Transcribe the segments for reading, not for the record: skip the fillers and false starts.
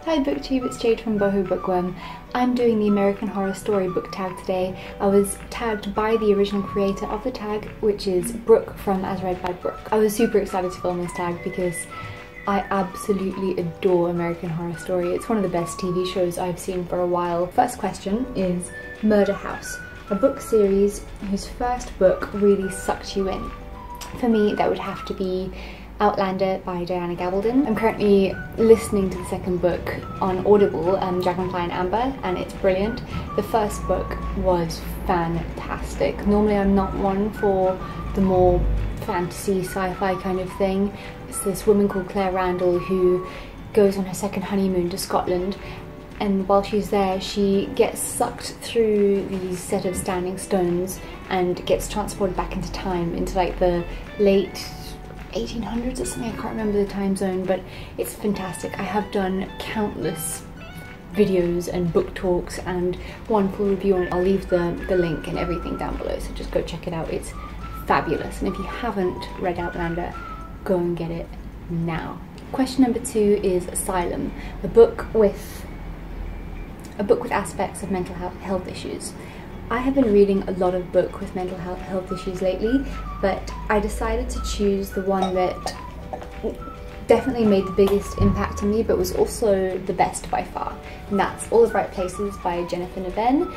Hi BookTube, it's Jade from Boho Bookworm. I'm doing the American Horror Story book tag today. I was tagged by the original creator of the tag, which is Brooke from As Read by Brooke. I was super excited to film this tag because I absolutely adore American Horror Story. It's one of the best TV shows I've seen for a while. First question is Murder House, a book series whose first book really sucked you in. For me, that would have to be Outlander by Diana Gabaldon. I'm currently listening to the second book on Audible, Dragonfly and Amber, and it's brilliant. The first book was fantastic. Normally I'm not one for the more fantasy sci-fi kind of thing. It's this woman called Claire Randall who goes on her second honeymoon to Scotland, and while she's there she gets sucked through these set of standing stones and gets transported back into time, into like the late 1800s or something. I can't remember the time zone, but it's fantastic. I have done countless videos and book talks and one full review on it. I'll leave the link and everything down below, so just go check it out. It's fabulous, and if you haven't read Outlander, go and get it now. Question number 2 is Asylum, a book with aspects of mental health issues. I have been reading a lot of books with mental health issues lately, but I decided to choose the one that definitely made the biggest impact on me, but was also the best by far, and that's All the Right Places by Jennifer Neven.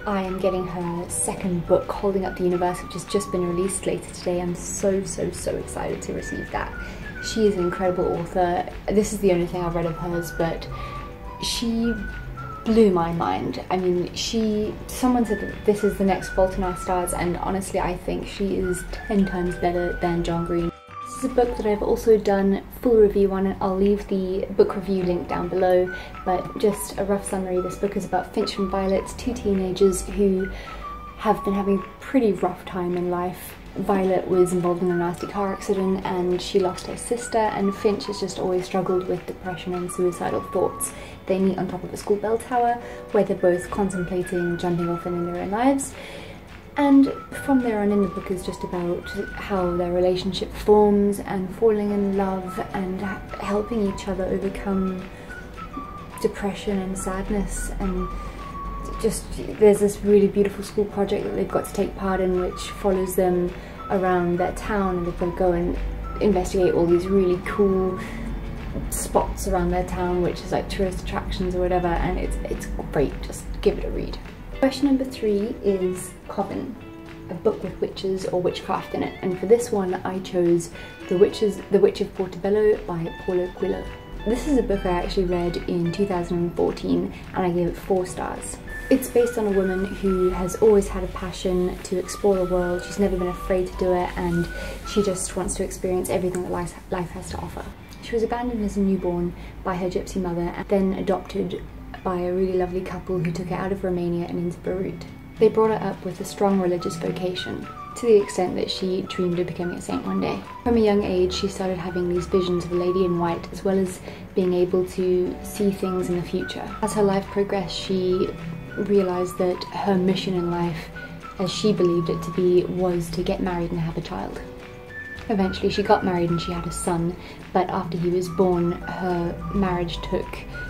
I am getting her second book, Holding Up the Universe, which has just been released later today. I'm so excited to receive that. She is an incredible author. This is the only thing I've read of hers, but she blew my mind. I mean, someone said that this is the next Fault in Our Stars, and honestly I think she is 10 times better than John Green. This is a book that I've also done full review on, and I'll leave the book review link down below, but just a rough summary. This book is about Finch and Violet, 2 teenagers who have been having a pretty rough time in life. Violet was involved in a nasty car accident and she lost her sister, and Finch has just always struggled with depression and suicidal thoughts. They meet on top of a school bell tower where they're both contemplating jumping off and ending their own lives, and from there on in the book is just about how their relationship forms and falling in love and helping each other overcome depression and sadness. And just there's this really beautiful school project that they've got to take part in, which follows them around their town, and they've got to go and investigate all these really cool spots around their town, which is like tourist attractions or whatever, and it's great. Just give it a read. Question number 3 is Coven, a book with witches or witchcraft in it, and for this one I chose The Witch of Portobello by Paulo Coelho. This is a book I actually read in 2014 and I gave it 4 stars. It's based on a woman who has always had a passion to explore the world. She's never been afraid to do it, and she just wants to experience everything that life has to offer. She was abandoned as a newborn by her gypsy mother and then adopted by a really lovely couple who took her out of Romania and into Beirut. They brought her up with a strong religious vocation, to the extent that she dreamed of becoming a saint one day. From a young age, she started having these visions of a lady in white, as well as being able to see things in the future. As her life progressed, she realised that her mission in life, as she believed it to be, was to get married and have a child. Eventually she got married and she had a son, but after he was born her marriage took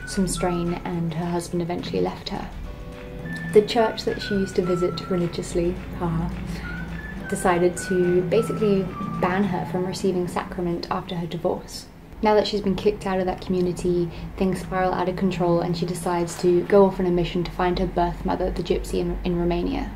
some strain and her husband eventually left her. The church that she used to visit religiously, decided to basically ban her from receiving sacrament after her divorce. Now that she's been kicked out of that community, things spiral out of control and she decides to go off on a mission to find her birth mother, the gypsy in Romania.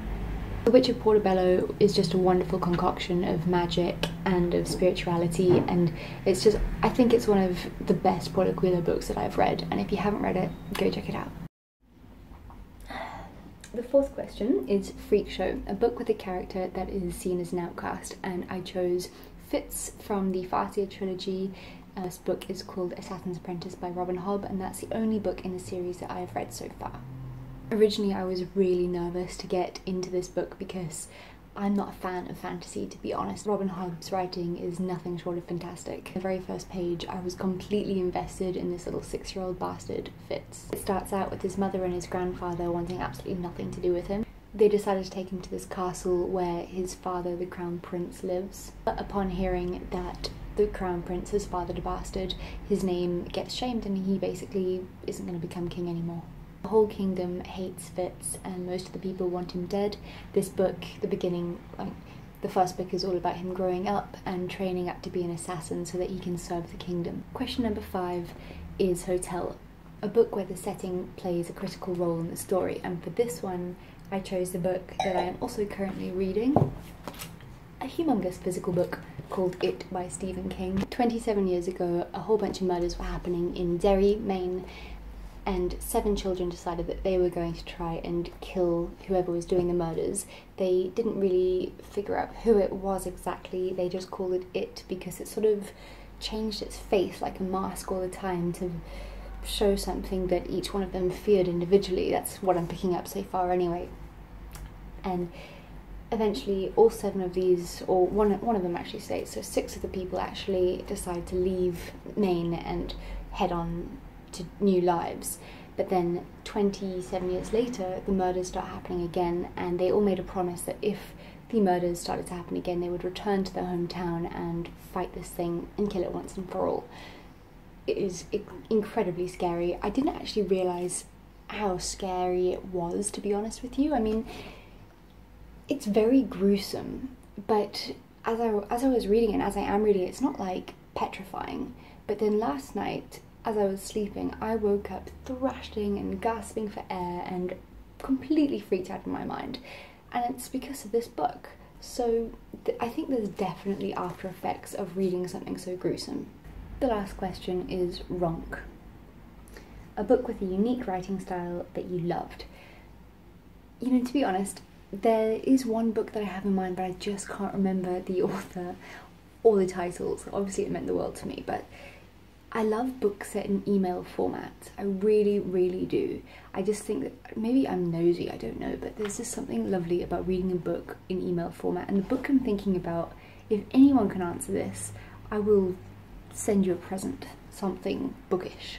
The Witch of Portobello is just a wonderful concoction of magic and of spirituality, and it's just, I think it's one of the best Paulo Coelho books that I've read, and if you haven't read it, go check it out. The 4th question is Freak Show, a book with a character that is seen as an outcast, and I chose Fitz from the Farseer trilogy. This book is called Assassin's Apprentice by Robin Hobb, and that's the only book in the series that I have read so far. Originally I was really nervous to get into this book because I'm not a fan of fantasy, to be honest. Robin Hobb's writing is nothing short of fantastic. The very first page I was completely invested in this little 6-year-old bastard, Fitz. It starts out with his mother and his grandfather wanting absolutely nothing to do with him. They decided to take him to this castle where his father, the Crown Prince, lives. But upon hearing that the crown prince has fathered a bastard, his name gets shamed and he basically isn't going to become king anymore. The whole kingdom hates Fitz and most of the people want him dead. This book, the beginning, the first book is all about him growing up and training up to be an assassin so that he can serve the kingdom. Question number 5 is Hotel, a book where the setting plays a critical role in the story, and for this one I chose the book that I am also currently reading, a humongous physical book called It by Stephen King. 27 years ago, a whole bunch of murders were happening in Derry, Maine, and 7 children decided that they were going to try and kill whoever was doing the murders. They didn't really figure out who it was exactly, they just called it It because it sort of changed its face like a mask all the time to show something that each one of them feared individually. That's what I'm picking up so far anyway. And eventually all 7 of these, or one of them actually stays, so 6 of the people actually decide to leave Maine and head on to new lives. But then 27 years later the murders start happening again, and they all made a promise that if the murders started to happen again they would return to their hometown and fight this thing and kill it once and for all. It is incredibly scary. I didn't actually realise how scary it was, to be honest with you. I mean, it's very gruesome, but as I was reading it, and as I am reading it, it's not like petrifying. But then last night, as I was sleeping, I woke up thrashing and gasping for air and completely freaked out in my mind. And it's because of this book. So I think there's definitely after effects of reading something so gruesome. The last question is Roanoke, a book with a unique writing style that you loved. You know, to be honest, there is one book that I have in mind, but I just can't remember the author or the titles. Obviously it meant the world to me, but I love books set in email format. I really, really do. I just think that maybe I'm nosy, I don't know, but there's just something lovely about reading a book in email format. And the book I'm thinking about, if anyone can answer this, I will send you a present, something bookish.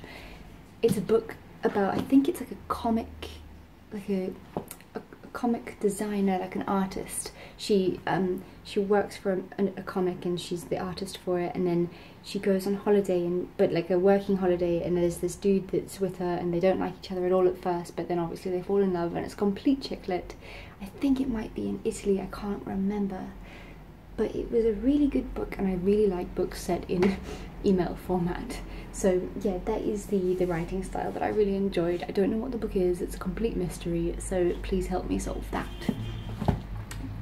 It's a book about, I think it's like a comic, like a comic designer, like an artist. She works for a comic and she's the artist for it, and then she goes on holiday, but like a working holiday, and there's this dude that's with her and they don't like each other at all at first, but then obviously they fall in love and it's complete chick lit. I think it might be in Italy, I can't remember. But it was a really good book, and I really like books set in email format. So yeah, that is the writing style that I really enjoyed. I don't know what the book is, it's a complete mystery, so please help me solve that.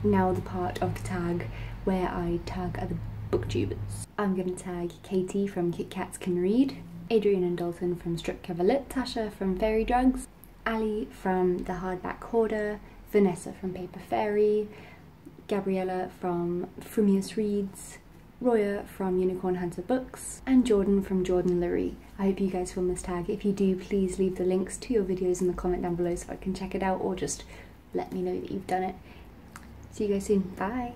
Now the part of the tag where I tag other booktubers. I'm going to tag Katie from Kit Kats Can Read, Adrian and Dalton from Strip Cover Lit, Tasha from Fairy Drugs, Ali from The Hardback Hoarder, Vanessa from Paper Fairy, Gabriella from Frumius Reads, Roya from Unicorn Hunter Books, and Jordan from Jordan Lurie. I hope you guys film this tag. If you do, please leave the links to your videos in the comment down below so I can check it out, or just let me know that you've done it. See you guys soon. Bye!